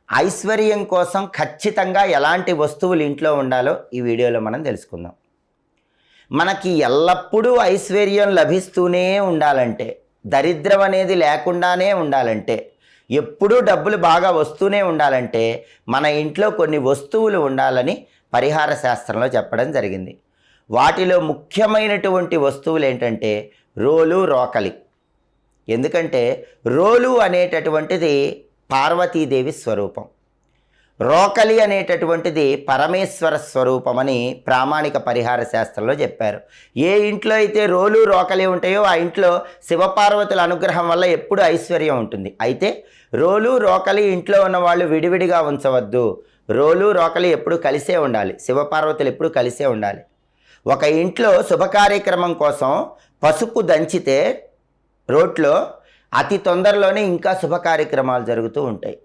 ఐశ్వర్యం కోసం ఖచ్చితంగా ఎలాంటి వస్తువులు ఇంట్లో ఉండాలో ఈ వీడియోలో మనం తెలుసుకుందాం. మనకి ఎల్లప్పుడూ ఐశ్వర్యం లభిస్తూనే ఉండాలంటే, దరిద్రం అనేది లేకుండానే ఉండాలంటే, ఎప్పుడూ డబ్బులు బాగా వస్తూనే ఉండాలంటే మన ఇంట్లో కొన్ని వస్తువులు ఉండాలని పరిహార శాస్త్రంలో చెప్పడం జరిగింది. వాటిలో ముఖ్యమైనటువంటి వస్తువులు ఏంటంటే రోలు, రోకలి. ఎందుకంటే రోలు అనేటటువంటిది పార్వతీదేవి స్వరూపం, రోకలి అనేటటువంటిది పరమేశ్వర స్వరూపం అని ప్రామాణిక పరిహార శాస్త్రంలో చెప్పారు. ఏ ఇంట్లో అయితే రోలు, రోకలి ఉంటాయో ఆ ఇంట్లో శివపార్వతుల అనుగ్రహం వల్ల ఎప్పుడు ఐశ్వర్యం ఉంటుంది. అయితే రోలు, రోకలి ఇంట్లో ఉన్న వాళ్ళు విడివిడిగా ఉంచవద్దు. రోలు, రోకలి ఎప్పుడు కలిసే ఉండాలి. శివపార్వతులు ఎప్పుడు కలిసే ఉండాలి. ఒక ఇంట్లో శుభకార్యక్రమం కోసం పసుపు దంచితే రోట్లో అతి తొందరలోనే ఇంకా శుభ కార్యక్రమాలు జరుగుతూ ఉంటాయి.